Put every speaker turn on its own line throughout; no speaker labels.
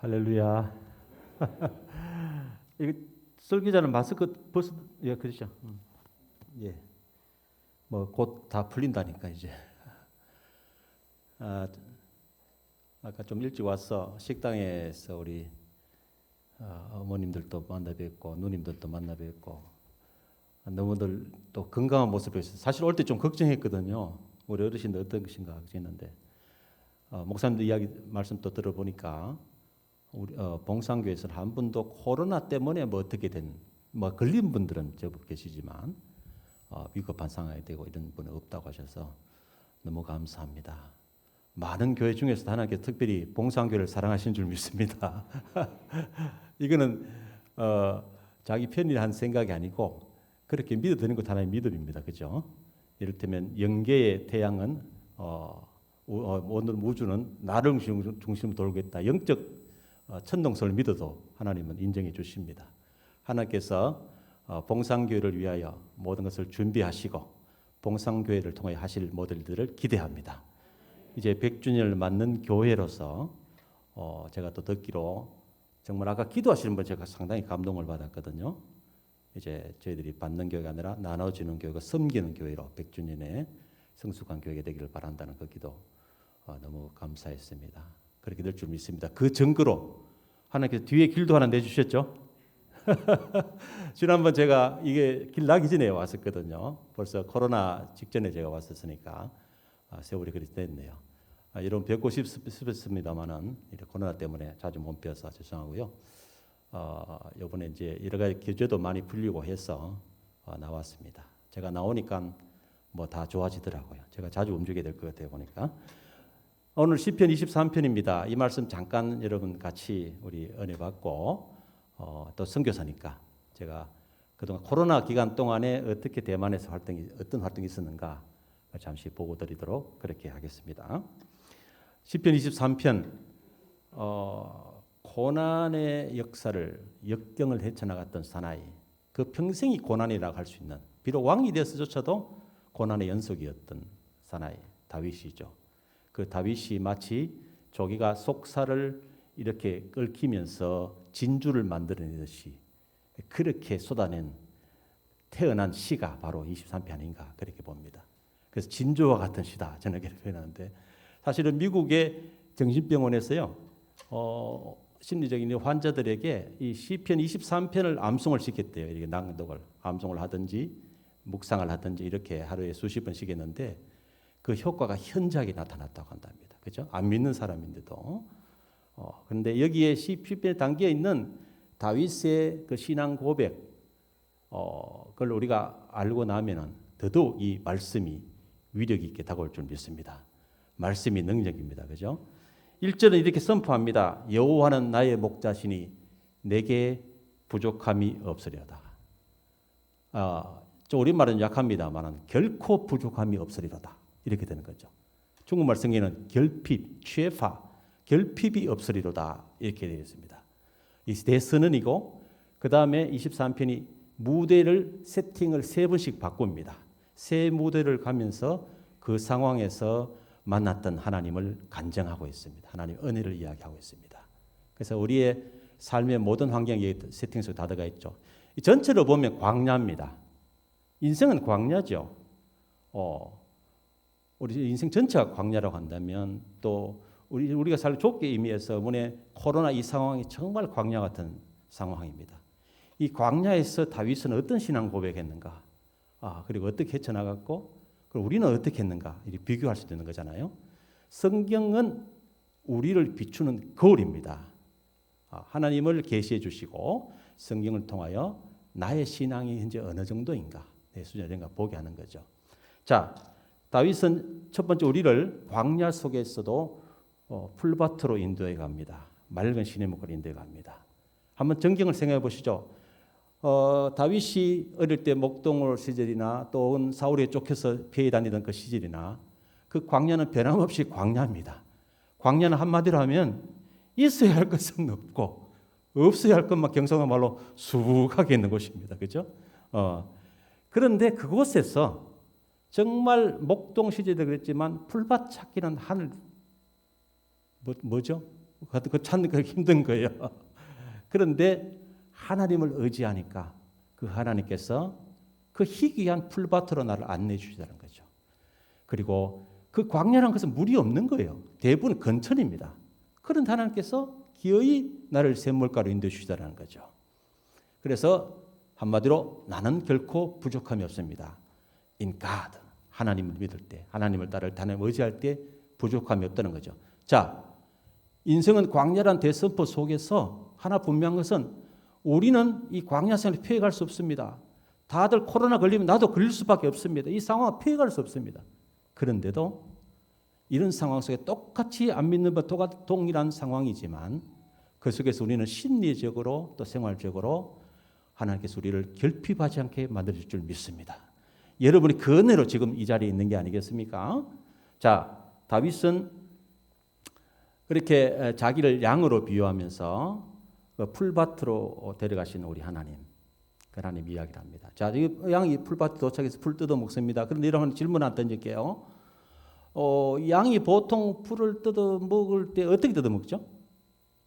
할렐루야. 이거 설교자는 마스크 벌써 그렇죠. 예. 뭐 곧 다 풀린다니까 이제. 아까 좀 일찍 와서 식당에서 우리 어머님들도 만나 뵙고 누님들도 만나 뵙고 너무들 또 건강한 모습을 보여서 사실 올 때 좀 걱정했거든요. 우리 어르신들 어떤 것인가 걱정했는데 목사님들 이야기 말씀 또 들어보니까 우리 봉상교회에서는 한 분도 코로나 때문에 뭐 어떻게 뭐 걸린 분들은 제법 계시지만 위급한 상황이 되고 이런 분은 없다고 하셔서 너무 감사합니다. 많은 교회 중에서도 하나님께서 특별히 봉상교회를 사랑하시는 줄 믿습니다. 이거는 자기 편이 한 생각이 아니고 그렇게 믿어드리는 것도 하나의 믿음입니다. 그죠? 이를테면 영계의 태양은 오늘 우주는 나를 중심으로 돌고 있다. 영적 천동설을 믿어도 하나님은 인정해 주십니다. 하나님께서 봉상교회를 위하여 모든 것을 준비하시고 봉상교회를 통해 하실 모든 일들을 기대합니다. 이제 100주년을 맞는 교회로서 제가 또 듣기로 정말 아까 기도하시는 분 제가 상당히 감동을 받았거든요. 이제 저희들이 받는 교회가 아니라 나눠주는 교회가 섬기는 교회로 100주년에 성숙한 교회가 되기를 바란다는 그 기도 너무 감사했습니다. 그렇게 될 줄 믿습니다. 그 증거로 하나님께서 뒤에 길도 하나 내주셨죠. 지난번 제가 이게 길 나기 전에 왔었거든요. 벌써 코로나 직전에 제가 왔었으니까 세월이 그리 됐네요. 여러분 뵙고 싶었습니다만은 코로나 때문에 자주 못 뵈서 죄송하고요. 이번에 이제 여러 가지 규제도 많이 풀리고 해서 나왔습니다. 제가 나오니까 뭐 다 좋아지더라고요. 제가 자주 움직이게 될 것 같아요 보니까. 오늘 시편 23편입니다. 이 말씀 잠깐 여러분 같이 우리 은혜 받고 또 선교사니까 제가 그동안 코로나 기간 동안에 어떻게 대만에서 어떤 활동이 있었는가 잠시 보고 드리도록 그렇게 하겠습니다. 시편 23편 고난의 역경을 헤쳐나갔던 사나이, 그 평생이 고난이라고 할 수 있는, 비록 왕이 되어서조차도 고난의 연속이었던 사나이 다윗이죠. 그 다윗이 마치 조기가 속살을 이렇게 끓이면서 진주를 만들어내듯이 그렇게 쏟아낸 태어난 시가 바로 23편 아닌가 그렇게 봅니다. 그래서 진주와 같은 시다 저는 그렇게 표현하는데, 사실은 미국의 정신병원에서요 심리적인 환자들에게 이 시편 23편을 암송을 시켰대요. 이렇게 낭독을 암송을 하든지 묵상을 하든지 이렇게 하루에 수십 번씩 했는데 그 효과가 현저하게 나타났다고 한답니다. 그죠? 안 믿는 사람인데도. 그런데 여기에 시편에 담겨 있는 다윗의 그 신앙 고백, 그걸 우리가 알고 나면은 더더욱 이 말씀이 위력 있게 다가올 줄 믿습니다. 말씀이 능력입니다. 그죠? 1절은 이렇게 선포합니다. 여호와는 나의 목자시니 내게 부족함이 없으리로다. 저 우리말은 약합니다만 결코 부족함이 없으리로다. 이렇게 되는 거죠. 중국말 성경에는 결핍,缺乏, 결핍이 없으리로다 이렇게 되어 있습니다. 이 대선언이고 그 다음에 23편이 무대를 세팅을 3번씩 바꿉니다. 새 무대를 가면서 그 상황에서 만났던 하나님을 간증하고 있습니다. 하나님의 은혜를 이야기하고 있습니다. 그래서 우리의 삶의 모든 환경에 세팅 속에 다 들어가 있죠. 전체로 보면 광야입니다. 인생은 광야죠. 우리 인생 전체가 광야라고 한다면 또 우리가 살 좁게 의미해서 이번에 코로나 이 상황이 정말 광야 같은 상황입니다. 이 광야에서 다윗은 어떤 신앙 고백했는가? 그리고 어떻게 헤쳐나갔고 그리고 우리는 어떻게 했는가? 이렇게 비교할 수 있는 거잖아요. 성경은 우리를 비추는 거울입니다. 하나님을 계시해 주시고 성경을 통하여 나의 신앙이 현재 어느 정도인가, 내 수준이 어딘가 보게 하는 거죠. 자, 다윗은 첫 번째 우리를 광야 속에서도 풀밭으로 인도해 갑니다. 맑은 시냇물로 인도해 갑니다. 한번 전경을 생각해 보시죠. 다윗이 어릴 때 목동을 시절이나 또 사울에 쫓겨서 피해 다니던 그 시절이나 그 광야는 변함없이 광야입니다. 광야는 한마디로 하면 있어야 할 것은 없고 없어야 할 것만 경상도 말로 수북하게 있는 곳입니다. 그렇죠? 그런데 그곳에서 정말 목동 시절도 그랬지만 풀밭 찾기는 하늘 뭐죠? 그 찾는 거 힘든 거예요. 그런데 하나님을 의지하니까 그 하나님께서 그 희귀한 풀밭으로 나를 안내해 주시다는 거죠. 그리고 그 광야라는 것은 물이 없는 거예요. 대부분 건천입니다. 그런 하나님께서 기어이 나를 샘물가로 인도해 주시다는 거죠. 그래서 한마디로 나는 결코 부족함이 없습니다. In God, 하나님을 믿을 때, 하나님을 따를 때, 하나님을 의지할 때 부족함이 없다는 거죠. 자, 인생은 광야란 대선포 속에서 하나 분명한 것은 우리는 이 광야 생활을 피해갈 수 없습니다. 다들 코로나 걸리면 나도 걸릴 수밖에 없습니다. 이 상황을 피해갈 수 없습니다. 그런데도 이런 상황 속에 똑같이 안 믿는 것과 동일한 상황이지만 그 속에서 우리는 심리적으로 또 생활적으로 하나님께서 우리를 결핍하지 않게 만들어줄 줄 믿습니다. 여러분이 그 은혜로 지금 이 자리에 있는 게 아니겠습니까? 자, 다윗은 그렇게 자기를 양으로 비유하면서 그 풀밭으로 데려가시는 우리 하나님, 그 하나님 이야기를 합니다. 자, 이 양이 풀밭에 도착해서 풀 뜯어 먹습니다. 그런데 이런 질문 안 던질게요. 양이 보통 풀을 뜯어 먹을 때 어떻게 뜯어 먹죠?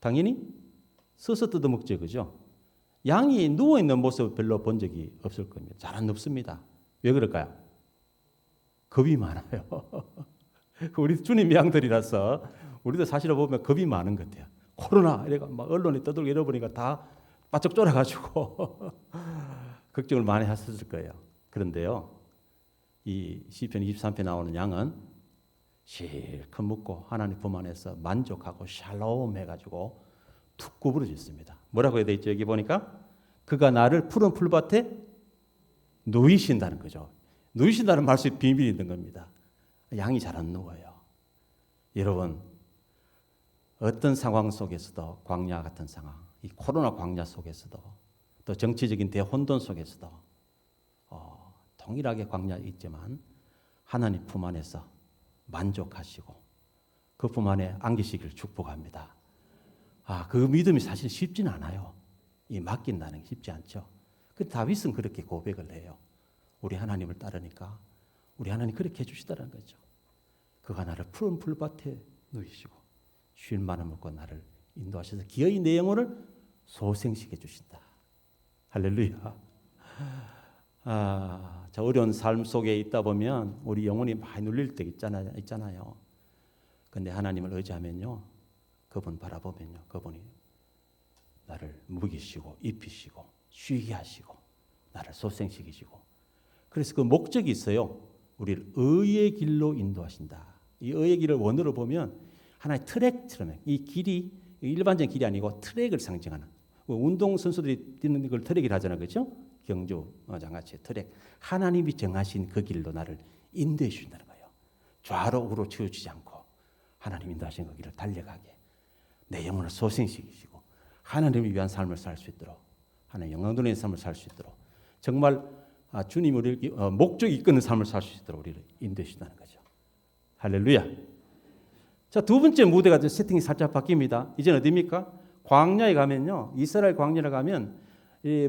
당연히 서서 뜯어 먹죠, 그죠? 양이 누워 있는 모습을 별로 본 적이 없을 겁니다. 잘 안 눕습니다. 왜 그럴까요? 겁이 많아요. 우리 주님 양들이라서 우리도 사실을 보면 겁이 많은 것 같아요. 코로나 이래가 막 언론에 떠들고 이러보니까 다 바짝 쫄아가지고 걱정을 많이 하셨을 거예요. 그런데요, 이 시편 23편 나오는 양은 실컷 묵고 하나님 품 안에서 만족하고 샬롬 해가지고 툭 구부러져 있습니다. 뭐라고 해야 되죠? 여기 보니까 그가 나를 푸른 풀밭에 누이신다는 거죠. 누이신다는 말씀에 비밀이 있는 겁니다. 양이 잘 안 누워요. 여러분, 어떤 상황 속에서도 광야 같은 상황, 이 코로나 광야 속에서도 또 정치적인 대혼돈 속에서도 동일하게 광야 있지만 하나님 품 안에서 만족하시고 그 품 안에 안기시기를 축복합니다. 그 믿음이 사실 쉽지는 않아요. 이 맡긴다는 게 쉽지 않죠. 그 다윗은 그렇게 고백을 해요. 우리 하나님을 따르니까 우리 하나님 그렇게 해주시다는 거죠. 그가 나를 푸른 풀밭에 누이시고 쉴 만한 먹고 나를 인도하셔서 기어이 내 영혼을 소생시켜 주신다. 할렐루야. 저 어려운 삶 속에 있다 보면 우리 영혼이 많이 눌릴 때 있잖아요. 근데 하나님을 의지하면요, 그분 바라보면요, 그분이 나를 먹이시고 입히시고 쉬게 하시고 나를 소생시키시고, 그래서 그 목적이 있어요. 우리를 의의 길로 인도하신다. 이 의의 길을 원어로 보면 하나의 트랙처럼, 이 길이 일반적인 길이 아니고 트랙을 상징하는, 운동 선수들이 뛰는 걸 트랙이라 하잖아요, 그렇죠? 경주 장같이 트랙, 하나님이 정하신 그 길로 나를 인도해 주신다는 거예요. 좌로 우로 치우치지 않고 하나님 인도하신 그 길을 달려가게 내 영혼을 소생시키시고 하나님을 위한 삶을 살 수 있도록, 하나님 영광 돌리는 삶을 살 수 있도록, 정말 주님 우리를 목적이 이끄는 삶을 살 수 있도록 우리를 인도해 주신다는 거죠. 할렐루야. 자, 두 번째 무대가 세팅이 살짝 바뀝니다. 이제는 어디입니까? 광야에 가면요, 이스라엘 광야에 가면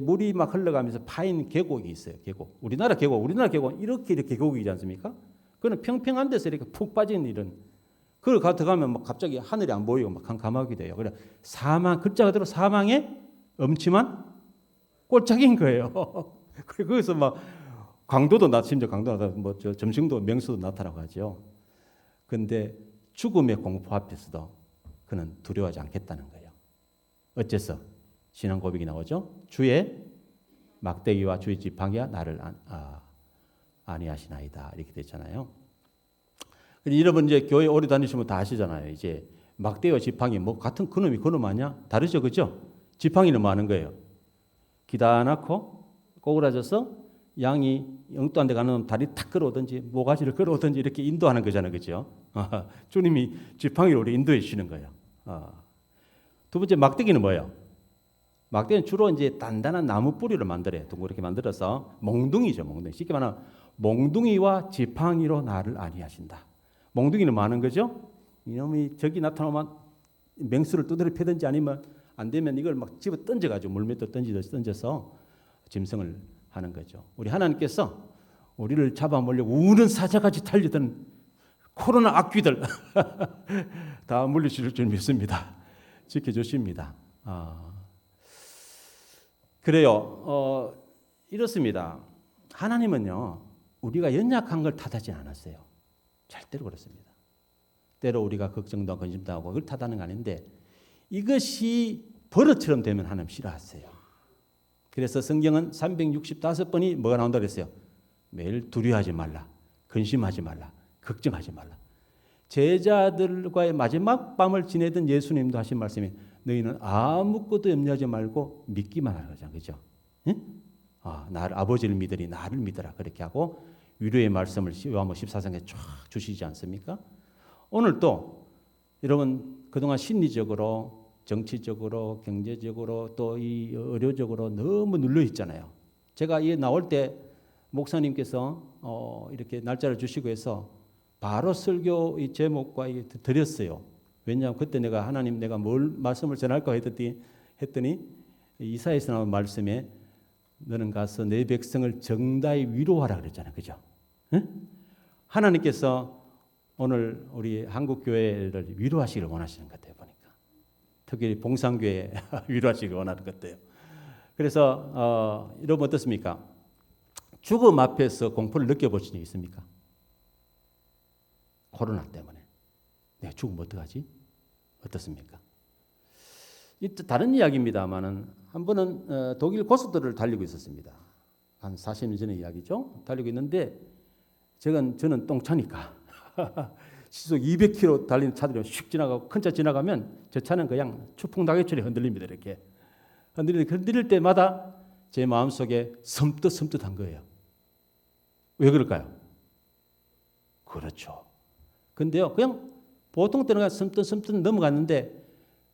물이 막 흘러가면서 파인 계곡이 있어요. 계곡. 우리나라 계곡 이렇게 계곡이지 않습니까? 그거는 평평한 데서 이렇게 푹 빠지는 이런. 그걸 들어가면 막 갑자기 하늘이 안 보이고 막 캄캄하게 돼요. 그래 사망, 글자 그대로 사망의 엄침한 꼴짝인 거예요. 거기서 막 심지어 강도도 뭐 점심도 명수도 나타나고 하죠. 근데 죽음의 공포 앞에서도 그는 두려워하지 않겠다는 거예요. 어째서? 신앙 고백이 나오죠. 주의 막대기와 주의 지팡이가 나를 안위하시나이다, 이렇게 됐잖아요. 여러분 이제 교회 오래 다니시면 다 아시잖아요. 이제 막대기와 지팡이 뭐 같은 그놈 아니야? 다르죠, 그죠? 지팡이는 뭐 하는 거예요? 기다 놓고 꼬그라져서 양이 영도 안 돼 가는 다리 탁 끌어오든지 모가지를 끌어오든지 이렇게 인도하는 거잖아요, 그죠? 주님이 지팡이로 우리 인도해 주시는 거예요. 두 번째 막대기는 뭐예요? 막대기는 주로 이제 단단한 나무 뿌리를 만들어요. 둥그렇게 만들어서 몽둥이죠, 몽둥이. 쉽게 말하면 몽둥이와 지팡이로 나를 안위하신다. 몽둥이는 뭐 하는 거죠? 이놈이 저기 나타나면 맹수를 두드려 패든지 아니면 안 되면 이걸 막 집어 던져가지고 물맷도 던져서 짐승을 하는 거죠. 우리 하나님께서 우리를 잡아먹으려고 우는 사자같이 달리던 코로나 악귀들 다 물리칠 줄 믿습니다. 지켜주십니다. 그래요. 이렇습니다. 하나님은요, 우리가 연약한 걸 탓하지 않았어요. 절대로 그렇습니다. 때로 우리가 걱정도 하고 근심도 하고 그걸 탓하는 거 아닌데 이것이 버릇처럼 되면 하나님 싫어하세요. 그래서 성경은 365번이 뭐가 나온다고 그랬어요? 매일 두려워하지 말라, 근심하지 말라, 걱정하지 말라. 제자들과의 마지막 밤을 지내던 예수님도 하신 말씀이 너희는 아무것도 염려하지 말고 믿기만 하라 그러잖아요. 그죠? 응? 나를 아버지를 믿으리 나를 믿어라 그렇게 하고 위로의 말씀을 요한복음 14장에 쫙 주시지 않습니까? 오늘 또 여러분 그동안 심리적으로 정치적으로 경제적으로 또 이 의료적으로 너무 눌려 있잖아요. 제가 이 나올 때 목사님께서 이렇게 날짜를 주시고 해서 바로 설교 이 제목과 드렸어요. 왜냐하면 그때 내가 하나님 내가 뭘 말씀을 전할까 했더니 이사야에서 나온 말씀에 너는 가서 내 백성을 정다히 위로하라 그랬잖아요. 그죠? 응? 하나님께서 오늘 우리 한국 교회를 위로하시기를 원하시는 것 같아요. 보니까 특히 봉산교회 위로하시기를 원하는 것 같아요. 그래서 여러분 어떻습니까? 죽음 앞에서 공포를 느껴보신 적 있습니까? 코로나 때문에 내가 죽으면 어떡하지? 어떻습니까? 다른 이야기입니다만은 한 번은 독일 고속도로를 달리고 있었습니다. 한 40년 전의 이야기죠. 달리고 있는데 저는 똥차니까 시속 200km 달리는 차들이 슉 지나가고 큰 차 지나가면 저 차는 그냥 추풍낙엽처럼 흔들립니다. 이렇게 흔들릴 때마다 제 마음속에 섬뜩한 거예요. 왜 그럴까요? 그렇죠. 근데요, 그냥 보통 때는 섬뜩 넘어갔는데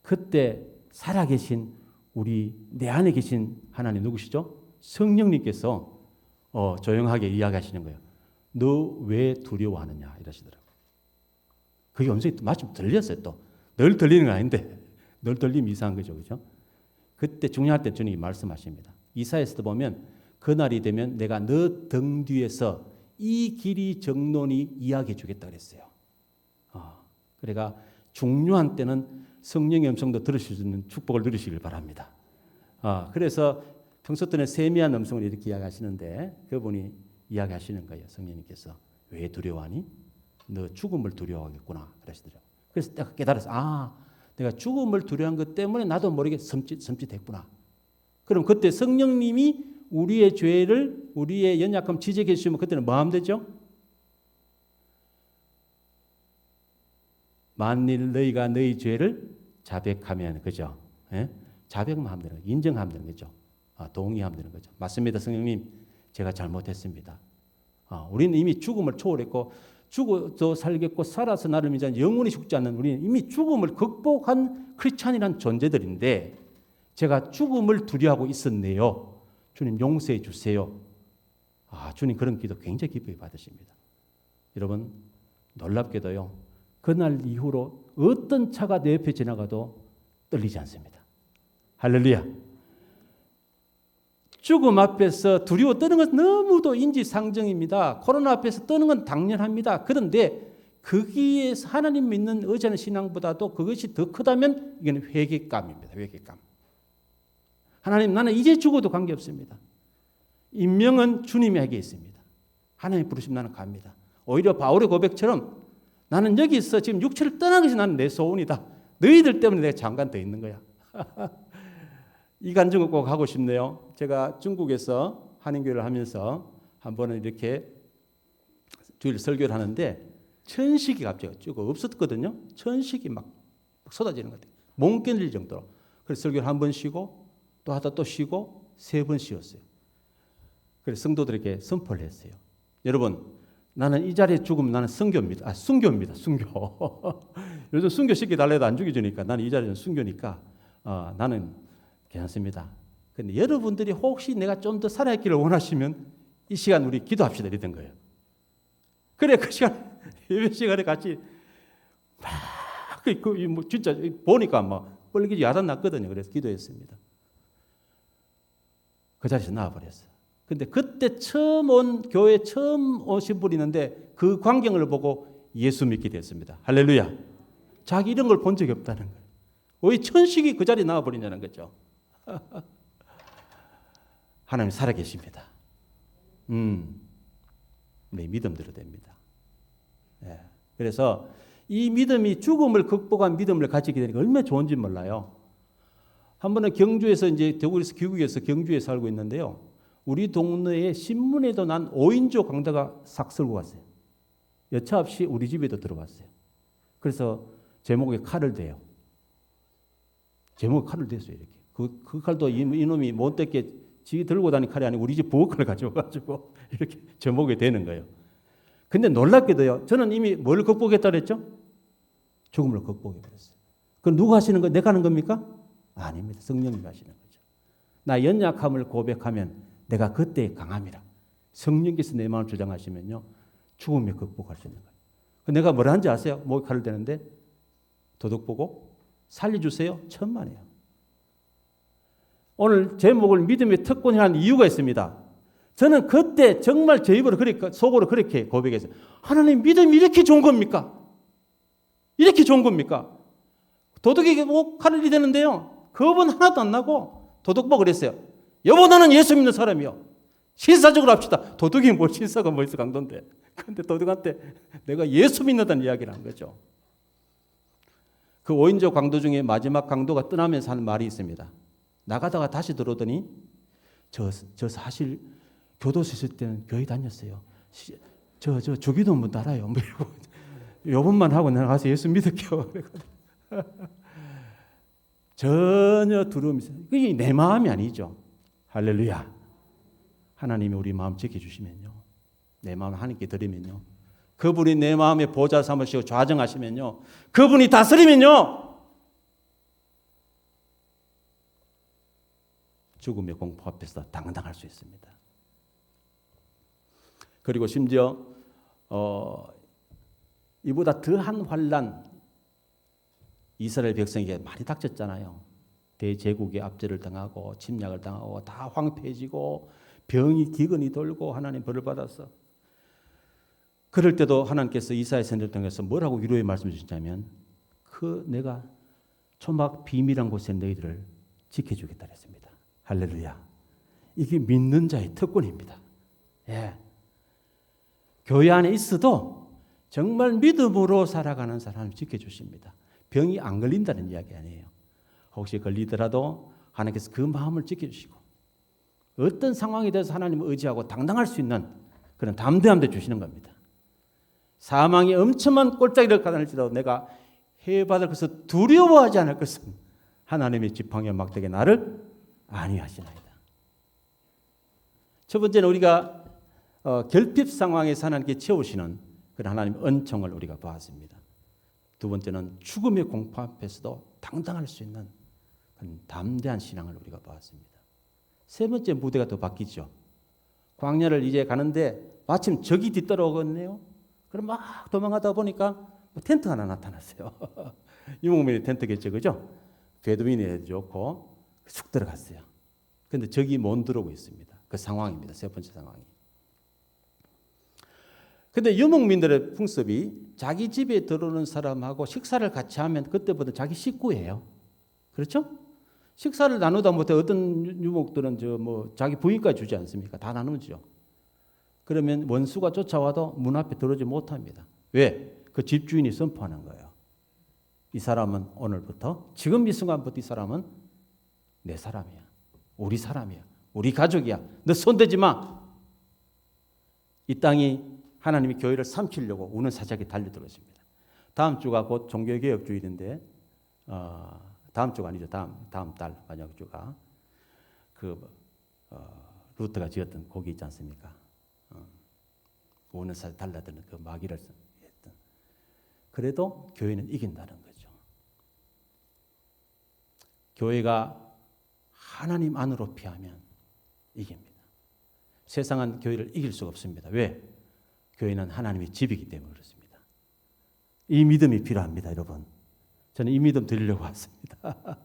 그때 살아계신 우리 내 안에 계신 하나님 누구시죠? 성령님께서 조용하게 이야기하시는 거예요. 너 왜 두려워하느냐 이러시더라고요. 그게 음성이 마침 들렸어요. 또 늘 들리는 건 아닌데 늘 들리면 이상한 거죠, 그렇죠? 그때 중요할 때 주님이 말씀하십니다. 이사야서도 보면 그날이 되면 내가 너 등 뒤에서 이 길이 정론이 이야기해 주겠다 그랬어요. 그러니까 중요한 때는 성령의 음성도 들으실 수 있는 축복을 누리시길 바랍니다. 그래서 평소 때는 세미한 음성을 이렇게 이야기하시는데 그분이 이야기하시는 거예요. 성령님께서 왜 두려워하니? 너 죽음을 두려워하겠구나 그러시더라고요. 그래서 내가 깨달았어. 내가 죽음을 두려워한 것 때문에 나도 모르게 섬찟했구나. 그럼 그때 성령님이 우리의 죄를 우리의 연약함 지적해 주시면 그때는 뭐 하면 되죠? 만일 너희가 너희 죄를 자백하면 그죠? 예? 자백만 하면 되는 거죠. 인정하면 되는 거죠. 동의하면 되는 거죠. 맞습니다, 성령님. 제가 잘못했습니다. 우리는 이미 죽음을 초월했고 죽어도 살겠고 살아서 나를 믿는 영원히 죽지 않는 우리는 이미 죽음을 극복한 크리스찬이란 존재들인데 제가 죽음을 두려워하고 있었네요. 주님 용서해 주세요. 주님 그런 기도 굉장히 기쁘게 받으십니다. 여러분 놀랍게도요. 그날 이후로 어떤 차가 내 옆에 지나가도 떨리지 않습니다. 할렐루야. 죽음 앞에서 두려워 떠는 것은 너무도 인지상정입니다. 코로나 앞에서 떠는 건 당연합니다. 그런데 거기에서 하나님 믿는 의지하는 신앙보다도 그것이 더 크다면 이건 회개감입니다. 회개감. 하나님 나는 이제 죽어도 관계없습니다. 인명은 주님에게 있습니다. 하나님 부르시면 나는 갑니다. 오히려 바울의 고백처럼 나는 여기서 지금 육체를 떠나기 전에 나는 내 소원이다. 너희들 때문에 내가 잠깐 더 있는 거야. 이 간증을 꼭 하고 싶네요. 제가 중국에서 한인교회를 하면서 한 번은 이렇게 주일 설교를 하는데 천식이 갑자기 쭉 없었거든요. 천식이 막 쏟아지는 것 같아요. 못 견딜 정도로. 그래서 설교를 한 번 쉬고 또 하다 또 쉬고 3번 쉬었어요. 그래서 성도들에게 선포를 했어요. 여러분 나는 이 자리에 죽으면 나는 순교입니다. 순교입니다. 순교. 요즘 순교 시켜달래도 안 죽여주니까 나는 이 자리는 순교니까 나는 괜찮습니다. 그런데 여러분들이 혹시 내가 좀 더 살아있기를 원하시면 이 시간 우리 기도합시다 이랬던 거예요. 그래 그 시간 예배 시간에 같이 막 진짜 보니까 막 뻘기지 야단 났거든요. 그래서 기도했습니다. 그 자리에서 나와버렸어요. 근데 그때 교회 처음 오신 분이 있는데 그 광경을 보고 예수 믿게 됐습니다. 할렐루야. 자기 이런 걸 본 적이 없다는 거예요. 왜 천식이 그 자리에 나와버리냐는 거죠. 하나님 살아계십니다. 네, 믿음대로 됩니다. 예. 그래서 이 믿음이 죽음을 극복한 믿음을 가지게 되니까 얼마나 좋은지 몰라요. 한 번은 경주에서 이제 대구에서 귀국해서 경주에 살고 있는데요. 우리 동네에 신문에도 난 5인조 강도가 싹 쓸고 갔어요. 여차 없이 우리 집에도 들어왔어요. 그래서 제목에 칼을 대요. 제목에 칼을 댔어요. 이렇게. 그 칼도 이놈이 못됐게 지 들고 다니는 칼이 아니고 우리 집 부엌칼을 가져와가지고 이렇게 제목에 대는 거예요. 근데 놀랍게도요. 저는 이미 뭘 극복했다 그랬죠? 죽음을 극복해버렸어요. 그럼 누가 하시는 거? 내가 하는 겁니까? 아닙니다. 성령님이 하시는 거죠. 나 연약함을 고백하면 내가 그때 강함이라. 성령께서 내 마음을 주장하시면요. 죽음에 극복할 수 있는 거예요. 내가 뭘 하는지 아세요? 목에 칼을 대는데 도둑 보고 살려주세요. 천만에요. 오늘 제목을 믿음의 특권이라는 이유가 있습니다. 저는 그때 정말 제 입으로 속으로 그렇게 고백했어요. 하나님 믿음이 이렇게 좋은 겁니까? 이렇게 좋은 겁니까? 도둑에게 뭐 칼을 대는데요. 겁은 하나도 안 나고 도둑 보고 그랬어요. 여보 나는 예수 믿는 사람이요. 신사적으로 합시다. 도둑이 뭘 신사가 뭐 있어 강도인데. 그런데 도둑한테 내가 예수 믿는다는 이야기를 한 거죠. 그 5인조 강도 중에 마지막 강도가 떠나면서 하는 말이 있습니다. 나가다가 다시 들어오더니 저 사실 교도소 있을 때는 교회 다녔어요. 저 주기도 못 알아요. 뭐 이러고 요번만 하고 내가 가서 예수 믿을게요. 전혀 두려움이 있어요. 그게 내 마음이 아니죠. 할렐루야. 하나님이 우리 마음 지켜주시면요. 내 마음을 하나님께 드리면요. 그분이 내 마음에 보좌 삼으시고 좌정하시면요. 그분이 다스리면요. 죽음의 공포 앞에서 당당할 수 있습니다. 그리고 심지어 이보다 더한 환난 이스라엘 백성에게 많이 닥쳤잖아요. 대제국의 압제를 당하고 침략을 당하고 다 황폐해지고 병이 기근이 돌고 하나님 벌을 받았어. 그럴 때도 하나님께서 이사야 선지자를 통해서 뭐라고 위로의 말씀을 주시냐면 내가 초막 비밀한 곳에 너희들을 지켜주겠다 했습니다. 할렐루야. 이게 믿는 자의 특권입니다. 예. 교회 안에 있어도 정말 믿음으로 살아가는 사람을 지켜주십니다. 병이 안 걸린다는 이야기 아니에요. 혹시 걸리더라도 하나님께서 그 마음을 지켜주시고 어떤 상황에 대해서 하나님을 의지하고 당당할 수 있는 그런 담대함도 주시는 겁니다. 사망이 엄청난 꼴짜기를 가다닐지라도 내가 해받을 것을 두려워하지 않을 것은 하나님의 지팡이와 막대기에 나를 안위하시나이다. 첫 번째는 우리가 결핍 상황에서 하나님께 채우시는 그런 하나님의 은총을 우리가 보았습니다. 두 번째는 죽음의 공포 앞에서도 당당할 수 있는 그런 담대한 신앙을 우리가 보았습니다. 세 번째 무대가 또 바뀌죠. 광야를 이제 가는데 마침 적이 뒤따라오거든요. 그럼 막 도망가다 보니까 텐트 하나 나타났어요. 유목민의 텐트겠죠, 그죠? 베두인이 좋고 쑥 들어갔어요. 그런데 적이 못 들어오고 있습니다. 그 상황입니다. 세 번째 상황이. 근데 유목민들의 풍습이 자기 집에 들어오는 사람하고 식사를 같이 하면 그때부터 자기 식구예요. 그렇죠? 식사를 나누다 못해 어떤 유목들은 자기 부인까지 주지 않습니까? 다 나누죠. 그러면 원수가 쫓아와도 문 앞에 들어오지 못합니다. 왜? 그 집주인이 선포하는 거예요. 이 사람은 오늘부터 지금 이 순간부터 이 사람은 내 사람이야. 우리 사람이야. 우리 가족이야. 너 손대지 마. 이 땅이 하나님이 교회를 삼키려고 우는 사자기 달려들었습니다. 다음 주가 곧 종교개혁 주일인데 다음 주가 아니죠. 다음 달 만약 주가 루트가 지었던 곡이 있지 않습니까? 우는 사자 달려드는 그 마귀를 했던. 그래도 교회는 이긴다는 거죠. 교회가 하나님 안으로 피하면 이깁니다. 세상은 교회를 이길 수가 없습니다. 왜? 교회는 하나님의 집이기 때문에 그렇습니다. 이 믿음이 필요합니다, 여러분. 저는 이 믿음 드리려고 왔습니다.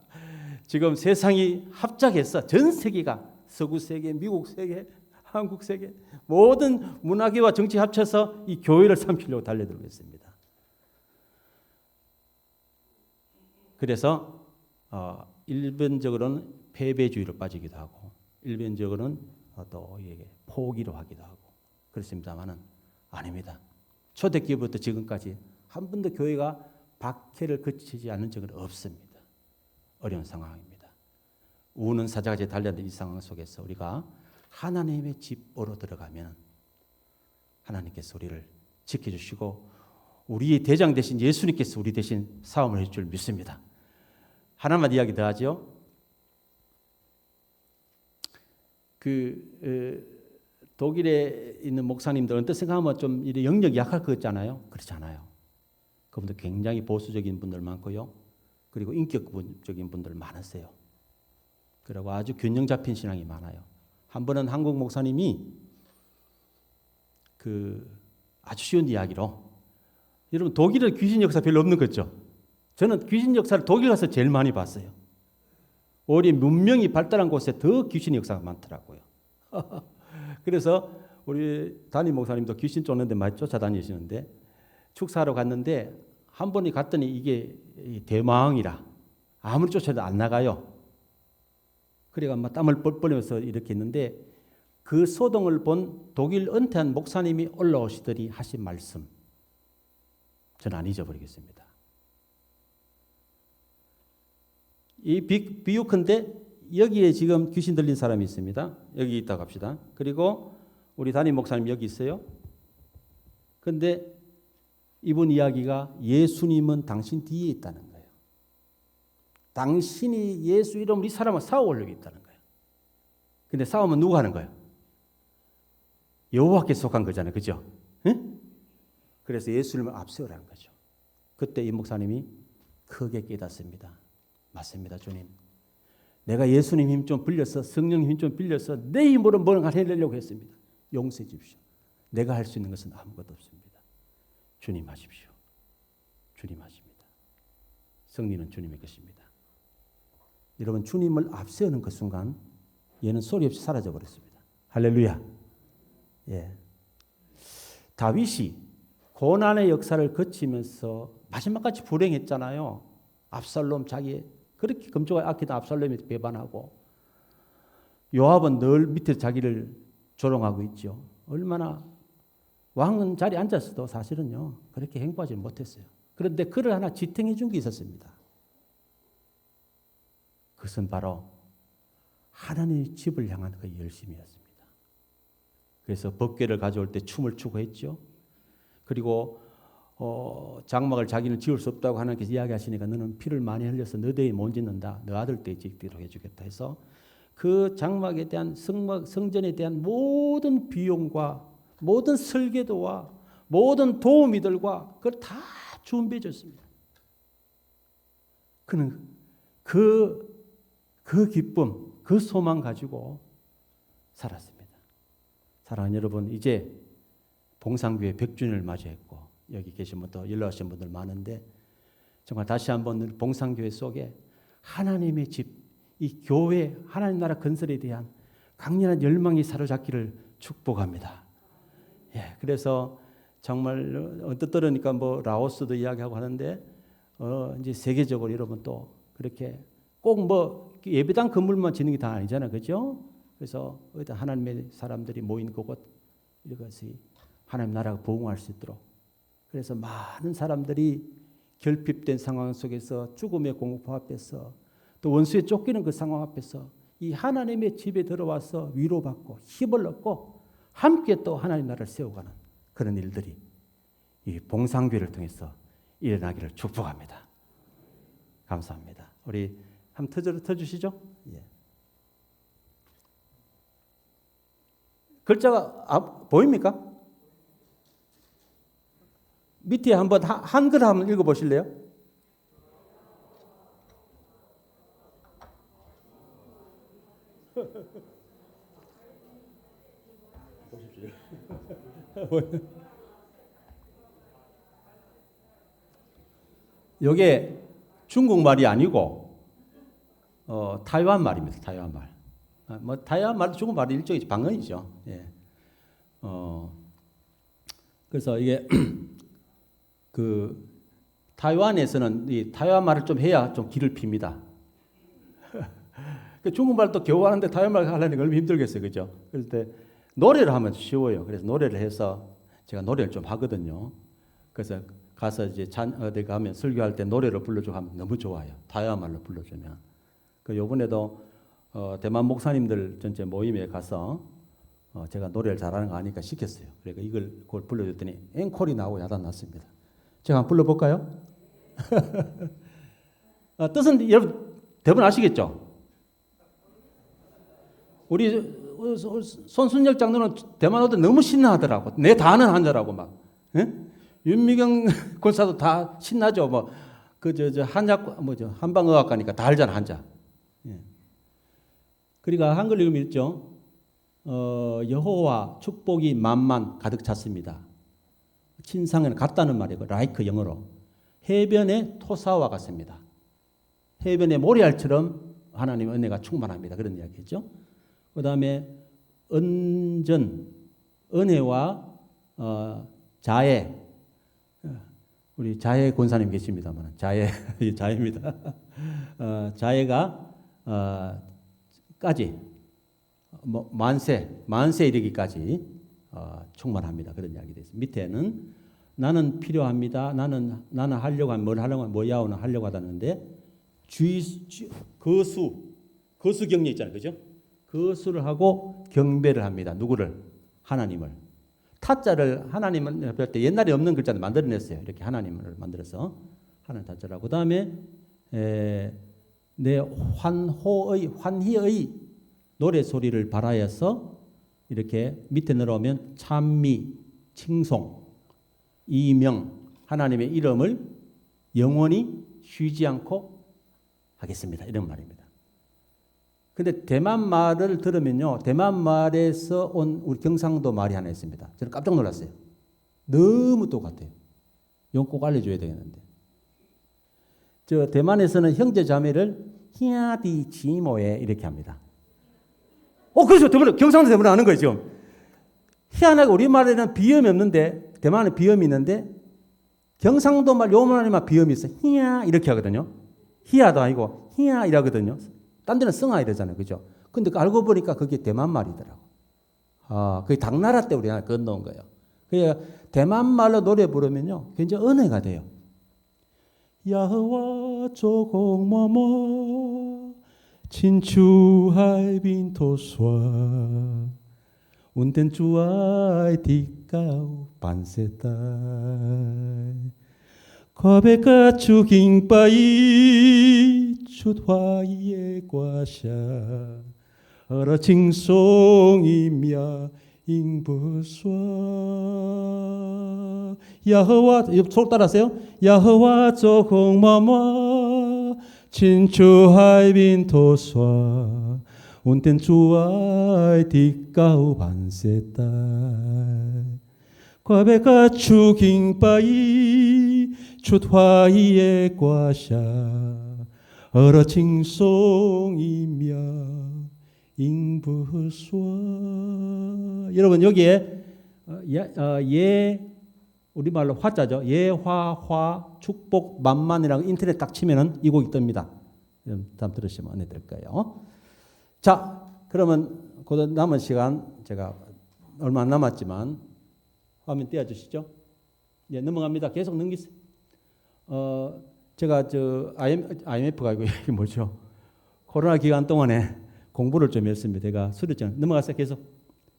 지금 세상이 합작해서 전 세계가 서구 세계, 미국 세계, 한국 세계 모든 문화계와 정치 합쳐서 이 교회를 삼키려고 달려들고 있습니다. 그래서 일반적으로는 패배주의로 빠지기도 하고 일반적으로는 또 이게 포기로 하기도 하고 그렇습니다만은 아닙니다. 초대기부터 지금까지 한 번도 교회가 박해를 거치지 않은 적은 없습니다. 어려운 상황입니다. 우는 사자같이 달려있는 이 상황 속에서 우리가 하나님의 집으로 들어가면 하나님께서 우리를 지켜주시고 우리의 대장 대신 예수님께서 우리 대신 싸움을 해줄 줄 믿습니다. 하나만 이야기 더 하죠. 독일에 있는 목사님들 어떤 생각하면 좀 영역이 약할 것 같잖아요. 그렇지 않아요. 그분들 굉장히 보수적인 분들 많고요. 그리고 인격적인 분들 많으세요. 그리고 아주 균형 잡힌 신앙이 많아요. 한 번은 한국 목사님이 아주 쉬운 이야기로 여러분 독일에 귀신 역사 별로 없는 거죠. 저는 귀신 역사를 독일 가서 제일 많이 봤어요. 오히려 문명이 발달한 곳에 더 귀신 역사가 많더라고요. 그래서 우리 담임 목사님도 귀신 쫓는데 많이 쫓아다니시는데 축사하러 갔는데 한 번이 갔더니 이게 대마왕이라 아무리 쫓아도 안 나가요. 그래가 막 땀을 뻘뻘면서 이렇게 있는데 그 소동을 본 독일 은퇴한 목사님이 올라오시더니 하신 말씀 저는 안 잊어버리겠습니다. 이 비유컨대 여기에 지금 귀신 들린 사람이 있습니다. 여기 있다 갑시다. 그리고 우리 담임 목사님 여기 있어요. 그런데 이분 이야기가 예수님은 당신 뒤에 있다는 거예요. 당신이 예수 이름으로 이 사람을 싸우려고 있다는 거예요. 근데 싸우면 누가 하는 거예요? 여호와께 속한 거잖아요. 그죠? 응? 그래서 예수님을 앞세우라는 거죠. 그때 이 목사님이 크게 깨닫습니다. 맞습니다, 주님. 내가 예수님 힘 좀 빌려서 성령 힘 좀 빌려서 내 힘으로 뭔가 해내려고 했습니다. 용서해 주십시오. 내가 할 수 있는 것은 아무것도 없습니다. 주님 하십시오. 주님 하십니다. 승리는 주님의 것입니다. 여러분 주님을 앞세우는 그 순간 얘는 소리 없이 사라져 버렸습니다. 할렐루야. 예. 다윗이 고난의 역사를 거치면서 마지막까지 불행했잖아요. 압살롬 자기 그렇게 금쪽을 아끼던 압살롬이 배반하고 요압은 늘 밑에 자기를 조롱하고 있죠. 얼마나 왕은 자리에 앉았어도 사실은요 그렇게 행복하지 못했어요. 그런데 그를 하나 지탱해 준 게 있었습니다. 그것은 바로 하나님의 집을 향한 그 열심이었습니다. 그래서 법궤를 가져올 때 춤을 추고 했죠. 그리고 장막을 자기는 지을 수 없다고 하나님께서 이야기하시니까 너는 피를 많이 흘려서 너 대에 못 짓는다. 너 아들 때 짓도록 해주겠다 해서 그 장막에 대한 성전에 대한 모든 비용과 모든 설계도와 모든 도우미들과 그걸 다 준비해 줬습니다. 그는 그 기쁨, 그 소망 가지고 살았습니다. 사랑하는 여러분, 이제 봉상교회 100주년을 맞이했고 여기 계신 분도 연락하신 분들 많은데 정말 다시 한번 봉상교회 속에 하나님의 집, 이 교회 하나님 나라 건설에 대한 강렬한 열망이 사로잡기를 축복합니다. 예, 그래서 정말 언뜻 들으니까 뭐 라오스도 이야기하고 하는데 이제 세계적으로 여러분 또 그렇게 꼭 뭐 예배당 건물만 짓는 게 다 아니잖아요, 그렇죠? 그래서 하나님의 사람들이 모인 그곳 이것이 하나님 나라가 부흥할 수 있도록 그래서 많은 사람들이 결핍된 상황 속에서 죽음의 공포 앞에서 또 원수에 쫓기는 그 상황 앞에서 이 하나님의 집에 들어와서 위로받고 힘을 얻고 함께 또 하나님 나라를 세워가는 그런 일들이 이 봉상교회를 통해서 일어나기를 축복합니다. 감사합니다. 우리 한번 터주시죠. 예. 글자가 보입니까? 밑에 한번 한글 한번 읽어보실래요? 보십시오. 이게 중국말이 아니고 타이완 말입니다. 타이완 말. 뭐 타이완 말도 중국말이 일종의 방언이죠. 예. 그래서 이게 그 타이완에서는 이 타이완 말을 좀 해야 좀 기를 핍니다. 중국말도 겨우 하는데 타이말 하려니까 얼마나 힘들겠어요. 그죠? 그럴 때 노래를 하면 쉬워요. 그래서 노래를 해서 제가 노래를 좀 하거든요. 그래서 가서 이제 어디 가면 설교할 때 노래를 불러주고 하면 너무 좋아요. 타이말로 불러주면. 요번에도 대만 목사님들 전체 모임에 가서 제가 노래를 잘하는 거 아니까 시켰어요. 그러니까 그걸 불러줬더니 앵콜이 나오고 야단 났습니다. 제가 한번 불러볼까요? 뜻은 여러분 대부분 아시겠죠? 우리 손순혁 장로는 대만 오들 너무 신나하더라고. 내 다 아는 한자라고 막. 예? 윤미경 권사도 다 신나죠. 뭐 한방의학과니까 다 알잖아 한자. 예. 그러니까 한글 읽으면 있죠. 여호와 축복이 만만 가득 찼습니다. 친상에는 같다는 말이고 라이크 영어로 해변의 토사와 같습니다. 해변의 모래알처럼 하나님의 은혜가 충만합니다. 그런 이야기죠. 그 다음에 은혜와 자애. 우리 자애 권사님 계십니다만 자애입니다. 자애가 까지 만세 이르기까지 충만합니다. 그런 이야기 되어 있습니다. 밑에는 나는 필요합니다. 나는 하려고 하면 뭘 하려고 하면 뭐야오는 하려고 하다는데 거수 경례 있잖아요. 그죠? 거수를 하고 경배를 합니다. 누구를? 하나님을. 타자를 하나님을 할 때 옛날에 없는 글자를 만들어냈어요. 이렇게 하나님을 만들어서 하나님 타자라고. 그 다음에 내 환희의 노래 소리를 발하여서 이렇게 밑에 내려오면 찬미, 칭송, 이명, 하나님의 이름을 영원히 쉬지 않고 하겠습니다. 이런 말입니다. 근데 대만 말을 들으면요. 대만 말에서 온 우리 경상도 말이 하나 있습니다. 저는 깜짝 놀랐어요. 너무 똑같아요. 이건 꼭 알려줘야 되겠는데. 대만에서는 형제 자매를 히아디 지모에 이렇게 합니다. 그렇죠. 대만 경상도 대만 아는 거예요, 지금. 희한하게 우리말에는 비음이 없는데 대만에 비음이 있는데 경상도 말 요만하지만 비음이 있어요. 히야 이렇게 하거든요. 히야도 아니고 히야 이라거든요. 딴 데는 성아 이러잖아요. 그죠? 근데 알고 보니까 그게 대만 말이더라고. 그게 당나라 때 우리나라 건너온 거예요. 그러니까 대만 말로 노래 부르면요. 굉장히 은혜가 돼요. 야흐와 조공머머 친추할 빈토스와 운텐주아이 디까우 반세따 과베까 추깅빠이 슛화이에 과샤 어러칭송이며 잉부스와 야흐와 속 따라하세요. 야흐와 조공마마 친추하이 빈토스와 운텐주아이 디까우 반세따 과베까 추깅빠이 슛화이에 과샤 어러칭송이며 잉부스와 여러분 여기에 우리말로 화자죠. 예화화 축복 만만이라고 인터넷 딱 치면은 이 곡이 뜹니다. 다음 들으시면 은혜 될 거예요. 자, 그러면 그 남은 시간 제가 얼마 안 남았지만 화면 띄워주시죠. 예, 넘어갑니다. 계속 넘기세요. 제가 IMF가 이거 뭐죠? 코로나 기간 동안에 공부를 좀 했습니다. 제가 수료증 넘어갔어요. 계속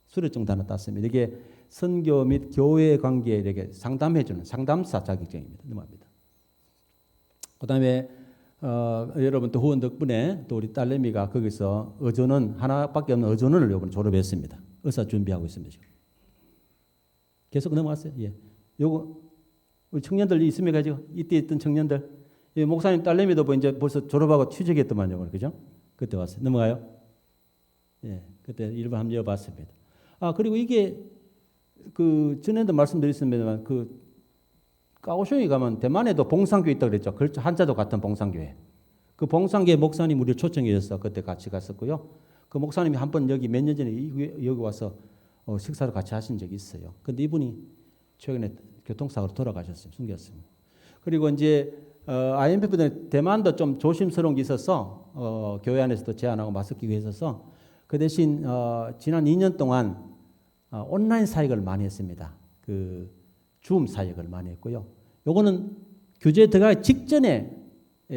수료증 하나 땄습니다. 이게 선교 및 교회 관계에 이렇게 상담해주는 상담사 자격증입니다. 넘어갑니다. 그다음에 여러분 또 후원 덕분에 또 우리 딸내미가 거기서 의전원 하나밖에 없는 의전원을 이번에 졸업했습니다. 의사 준비하고 있습니다. 지금. 계속 넘어갔어요. 예, 요거 우리 청년들 있으면 가지고 이때 있던 청년들, 예, 목사님 딸내미도 뭐 이제 벌써 졸업하고 취직했더만요, 그죠? 그때 왔어요. 넘어가요. 예, 그때 일부 한번 여봤습니다. 그리고 이게 그 전에도 말씀드렸습니다만 그 까오슝에 가면 대만에도 봉상교회 있다고 그랬죠. 한자도 같은 봉상교회. 그 봉상교회 목사님 우리를 초청해 주셔서 그때 같이 갔었고요. 그 목사님이 한 번 여기 몇 년 전에 여기 와서 식사를 같이 하신 적이 있어요. 근데 이분이 최근에 교통사고로 돌아가셨어요. 숨겼습니다. 그리고 이제 IMF는 대만도 좀 조심스러운 게 있어서 교회 안에서도 제안하고 맞섰기로 했어서 그 대신 지난 2년 동안 온라인 사역을 많이 했습니다. 그 줌 사역을 많이 했고요. 요거는 규제 들어가기 직전에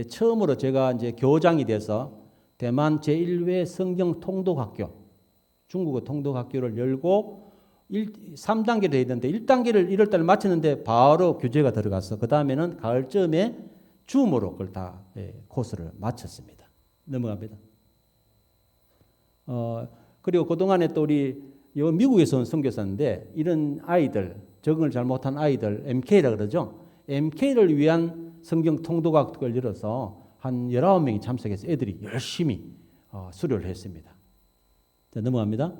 처음으로 제가 이제 교장이 돼서 대만 제1회 성경 통독학교, 중국어 통독학교를 열고 3단계를 해야 되는데 1단계를 1월 달에 마쳤는데 바로 규제가 들어가서 그 다음에는 가을쯤에 줌으로 그걸 다 코스를 마쳤습니다. 넘어갑니다. 그리고 그동안에 또 우리 미국에서 온 선교사인데 이런 아이들, 적응을 잘못한 아이들, MK라 그러죠. MK를 위한 성경 통독학교를 열어서 한 19명이 참석해서 애들이 열심히 수료를 했습니다. 자, 넘어갑니다.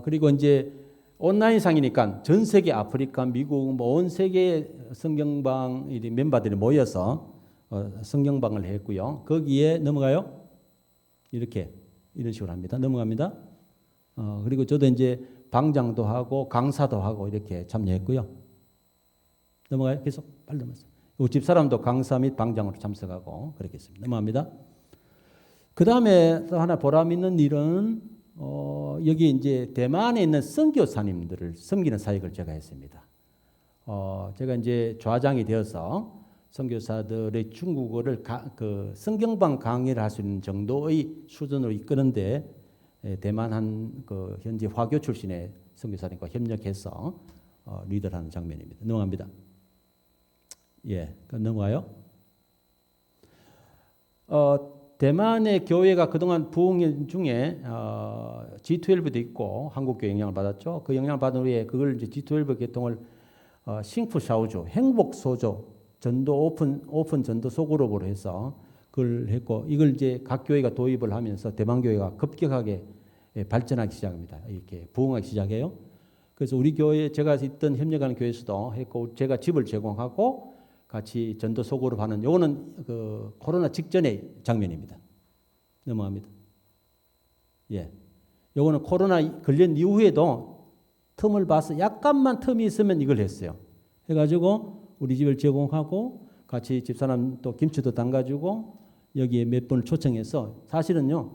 그리고 이제 온라인상이니까 전 세계 아프리카, 미국, 온 세계 성경방 멤버들이 모여서 성경방을 했고요. 거기에 넘어가요. 이런 식으로 합니다. 넘어갑니다. 그리고 저도 이제 방장도 하고 강사도 하고 이렇게 참여했고요. 넘어가요. 계속 빨리 넘어가세요. 집사람도 강사 및 방장으로 참석하고 그렇게 했습니다. 넘어갑니다. 그 다음에 또 하나 보람 있는 일은 여기 이제 대만에 있는 선교사님들을 섬기는 사역을 제가 했습니다. 제가 이제 좌장이 되어서 선교사들의 중국어를 그 성경방 강의를 할 수 있는 정도의 수준으로 이끄는데 대만 한 그 현지 화교 출신의 선교사님과 협력해서 리더를 하는 장면입니다. 넘어갑니다. 예, 넘어가요. 대만의 교회가 그동안 부흥 중에 G12도 있고 한국교회 영향을 받았죠. 그 영향을 받은 후에 그걸 이제 G12 계통을 싱푸샤오조 행복소조 전도 오픈 전도 소그룹으로 해서 그걸 했고 이걸 이제 각 교회가 도입을 하면서 대만 교회가 급격하게 발전하기 시작합니다. 이렇게 부흥하기 시작해요. 그래서 우리 교회 제가 있던 협력하는 교회에서도 했고 제가 집을 제공하고 같이 전도 소그룹 하는 요거는 그 코로나 직전의 장면입니다. 넘어갑니다. 예. 요거는 코로나 걸린 이후에도 틈을 봐서 약간만 틈이 있으면 이걸 했어요. 해가지고 우리 집을 제공하고 같이 집사람 또 김치도 담가주고 여기에 몇 분을 초청해서 사실은요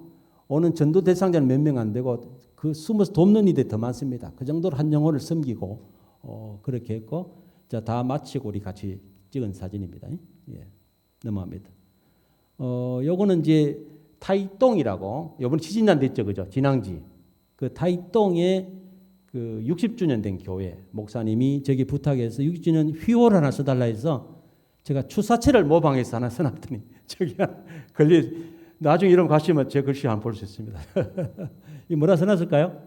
오는 전도 대상자는 몇 명 안 되고 그 숨어서 돕는 이들이 더 많습니다. 그 정도로 한 영혼을 섬기고 그렇게 했고 자, 다 마치고 우리 같이 찍은 사진입니다. 예. 넘어갑니다. 요거는 이제 타이똥이라고 요번 지진난 됐죠, 그죠? 진앙지 그 타이똥에 그 60주년 된 교회 목사님이 저기 부탁해서 60주년 휘호를 하나 써달라 해서 제가 추사체를 모방해서 하나 써놨더니 저기 나중에 이름 가시면 제 글씨 한번 볼 수 있습니다. 이 뭐라 써놨을까요?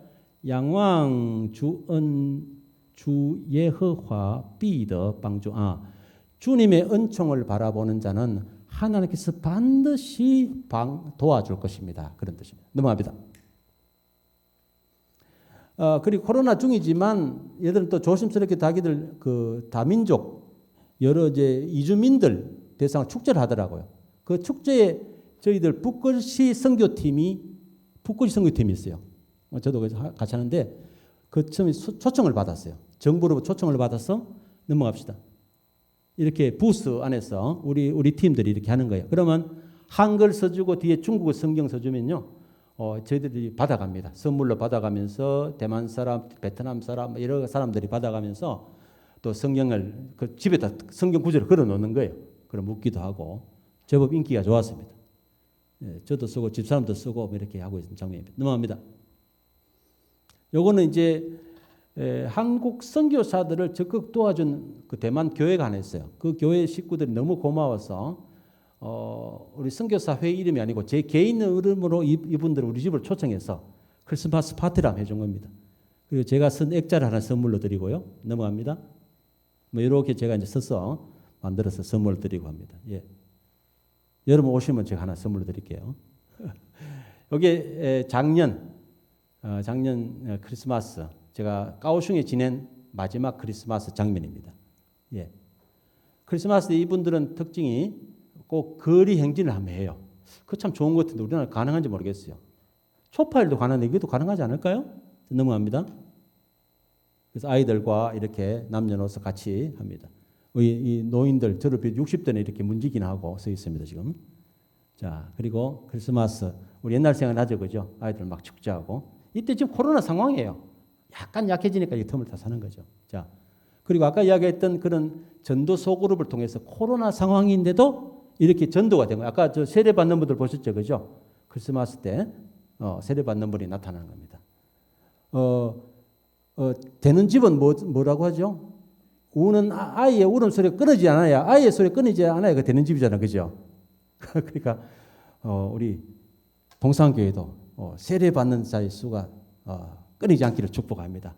양왕 주恩주 예허화 비더 방주 주님의 은총을 바라보는 자는 하나님께서 반드시 도와줄 것입니다. 그런 뜻입니다. 넘어갑니다. 그리고 코로나 중이지만 얘들은 또 조심스럽게 자기들 그 다민족 여러 이제 이주민들 대상 축제를 하더라고요. 그 축제에 저희들 북글씨 선교팀이 있어요. 저도 같이 하는데 그 처음에 초청을 받았어요. 정부로부터 초청을 받아서 넘어갑시다. 이렇게 부스 안에서 우리 팀들이 이렇게 하는 거예요. 그러면 한글 써주고 뒤에 중국어 성경 써주면요, 저희들이 받아갑니다. 선물로 받아가면서 대만 사람, 베트남 사람 여러 사람들이 받아가면서 또 성경을 그 집에다 성경 구절을 걸어놓는 거예요. 그럼 묻기도 하고 제법 인기가 좋았습니다. 예, 저도 쓰고 집사람도 쓰고 이렇게 하고 있는 장면입니다. 넘어갑니다. 요거는 이제 한국 선교사들을 적극 도와준 그 대만 교회가 하나 있어요. 그 교회 식구들이 너무 고마워서 우리 선교사 회의 이름이 아니고 제 개인 이름으로 이분들을 우리 집을 초청해서 크리스마스 파티를 해준 겁니다. 그리고 제가 쓴 액자를 하나 선물로 드리고요. 넘어갑니다. 뭐 이렇게 제가 이제 써서 만들어서 선물 드리고 합니다. 예. 여러분 오시면 제가 하나 선물로 드릴게요. 여기 작년 크리스마스 제가 까오슝에 지낸 마지막 크리스마스 장면입니다. 예. 크리스마스 이분들은 특징이 꼭 거리 행진을 하면 해요. 그거 참 좋은 것 같은데 우리나라 가능한지 모르겠어요. 초파일도 가능한데 이것도 가능하지 않을까요? 넘어갑니다. 그래서 아이들과 이렇게 남녀노소 같이 합니다. 이 노인들 저를 비롯해 60대는 이렇게 문지기나 하고 서 있습니다 지금. 자, 그리고 크리스마스 우리 옛날 생각나죠, 그죠? 아이들 막 축제하고 이때 지금 코로나 상황이에요. 약간 약해지니까 이 틈을 다 사는 거죠. 자, 그리고 아까 이야기했던 그런 전도 소그룹을 통해서 코로나 상황인데도 이렇게 전도가 된 거예요. 아까 저 세례 받는 분들 보셨죠, 그죠? 크리스마스 때 세례 받는 분이 나타나는 겁니다. 되는 집은 뭐라고 하죠? 우는 아이의 울음소리가 끊이지 않아야, 아이의 소리가 끊이지 않아야 그 되는 집이잖아요, 그죠? 그러니까 우리 동산교회도 세례 받는 자의 수가 끊이지 않기를 축복합니다.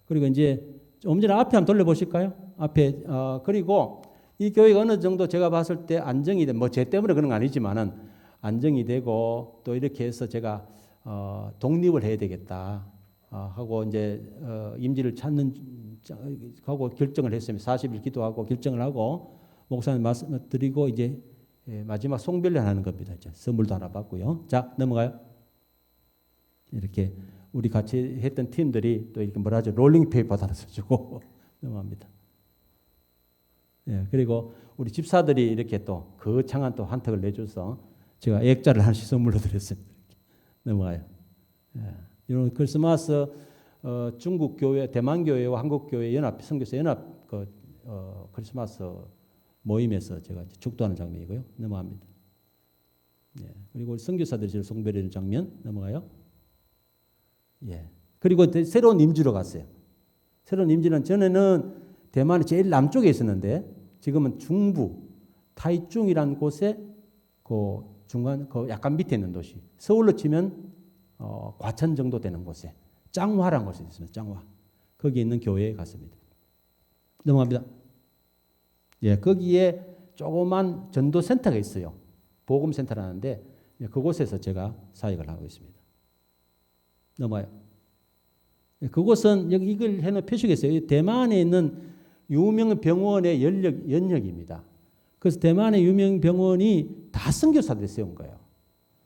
그리고 이제 좀 전에 앞에 한번 돌려보실까요? 앞에 그리고 이 교회가 어느 정도 제가 봤을 때 안정이 된, 뭐 제 때문에 그런 건 아니지만은 안정이 되고 또 이렇게 해서 제가 독립을 해야 되겠다 하고 이제 임지를 찾는 하고 결정을 했습니다. 40일 기도하고 결정을 하고 목사님 말씀을 드리고 이제 마지막 송별회 하는 겁니다. 이제 선물도 하나 받고요. 자, 넘어가요. 이렇게 우리 같이 했던 팀들이 또 이렇게 뭐라 하죠? 롤링 페이퍼 달아서 주고 넘어갑니다. 예, 그리고 우리 집사들이 이렇게 또 거창한 또 한턱을 내줘서 제가 액자를 하나씩 선물로 드렸습니다. 넘어가요. 예, 이런 크리스마스 중국 교회, 대만 교회와 한국 교회 연합 선교사 연합 크리스마스 모임에서 제가 축도하는 장면이고요. 넘어갑니다. 예, 그리고 선교사들이 저를 송별하는 장면 넘어가요. 예. 그리고 새로운 임지로 갔어요. 새로운 임지는 전에는 대만의 제일 남쪽에 있었는데 지금은 중부 타이중이라는 곳에 그 중간 그 약간 밑에 있는 도시 서울로 치면 과천 정도 되는 곳에 짱화라는 곳이 있습니다. 짱화 거기 있는 교회에 갔습니다. 넘어갑니다. 예, 거기에 조그만 전도센터가 있어요. 복음센터라는데 그곳에서 제가 사역을 하고 있습니다. 넘어요. 그곳은 여기 이걸 해놓은 표시가 있어요. 대만에 있는 유명 병원의 연역입니다. 그래서 대만의 유명 병원이 다 선교사들이 세운 거예요.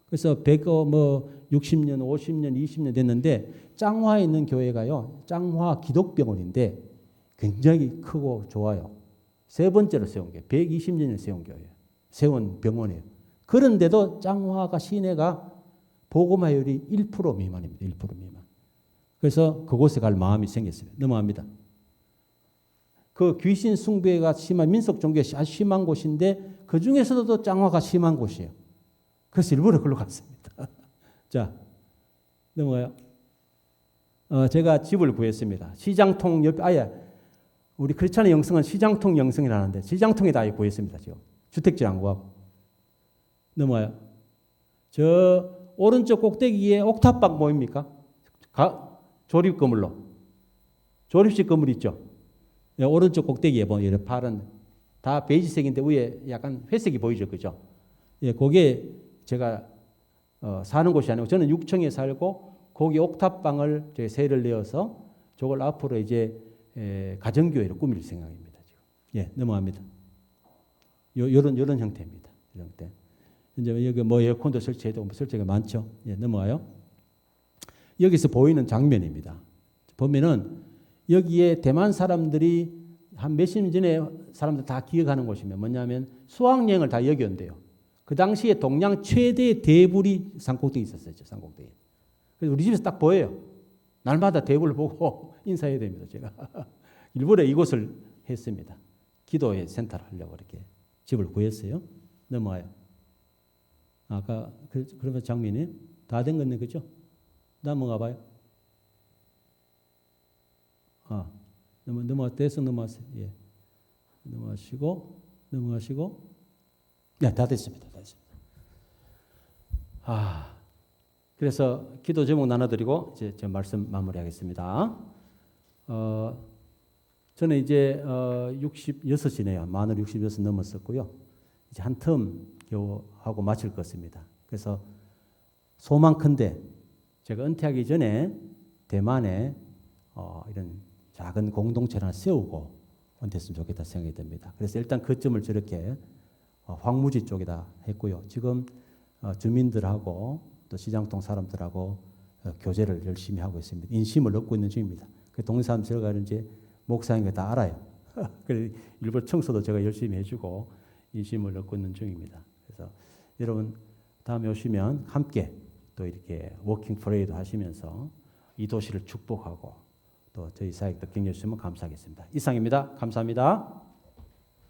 그래서 60년, 50년, 20년 됐는데 짱화에 있는 교회가요. 짱화 기독병원인데 굉장히 크고 좋아요. 세 번째로 세운 게 120년을 세운 교회예요. 세운 병원이에요. 그런데도 짱화가 시내가 복음화율이 1% 미만입니다. 1% 미만. 그래서 그곳에 갈 마음이 생겼습니다. 넘어갑니다. 그 귀신 숭배가 심한 민속 종교가 아주 심한 곳인데 그 중에서도 짱화가 심한 곳이에요. 그래서 일부러 그걸로 갔습니다. 자, 넘어가요. 제가 집을 구했습니다. 시장통 옆에 아예 우리 크리스찬의 영성은 시장통 영성이라는데 시장통에다 아예 구했습니다. 지금 주택지 안 구하고. 넘어가요. 저 오른쪽 꼭대기에 옥탑방 보입니까? 조립 건물로. 조립식 건물 있죠? 예, 오른쪽 꼭대기에 보면 이런 파란 다 베이지색인데 위에 약간 회색이 보이죠, 그죠? 예, 그게 제가 사는 곳이 아니고 저는 6층에 살고 거기 옥탑방을 제가 세를 내어서 저걸 앞으로 이제 가정교회로 꾸밀 생각입니다. 지금. 예, 넘어갑니다. 요런 형태입니다. 이런 형태. 이제 여기 뭐 에어컨도 설치해도 설치가 많죠. 예, 넘어가요. 여기서 보이는 장면입니다. 보면은 여기에 대만 사람들이 한 몇십 년 전에 사람들 다 기억하는 곳이면 뭐냐면 수학여행을 다 여기 온대요. 그 당시에 동양 최대 대불이 산꼭대기 있었어요. 산꼭대기. 그래서 우리 집에서 딱 보여요. 날마다 대불을 보고 인사해야 됩니다. 제가 일부러 이곳을 했습니다. 기도의 센터를 하려고 이렇게 집을 구했어요. 넘어와요. 아까 그러면 장면이 다 된 건데 그죠? 넘어가 봐요. 됐어 넘어왔어요. 예, 넘어가시고, 네, 다 됐습니다. 그래서 기도 제목 나눠드리고 이제 제 말씀 마무리하겠습니다. 저는 이제 66이네요. 만으로 66 넘었었고요. 이제 한 텀 겨우 하고 마칠 것입니다. 그래서 소망 큰데 제가 은퇴하기 전에 대만에 이런 작은 공동체를 하나 세우고 은퇴했으면 좋겠다 생각이 듭니다. 그래서 일단 거점을 저렇게 황무지 쪽에다 했고요. 지금 주민들하고 또 시장통 사람들하고 교제를 열심히 하고 있습니다. 인심을 얻고 있는 중입니다. 그 동네 사람들 제가 이제 목사인 거 다 알아요. 그래서 일부 청소도 제가 열심히 해주고 인심을 얻고 있는 중입니다. 그래서 여러분 다음에 오시면 함께 또 이렇게 워킹 퍼레이드 하시면서 이 도시를 축복하고 또 저희 사역도 격려해 주시면 감사하겠습니다. 이상입니다. 감사합니다.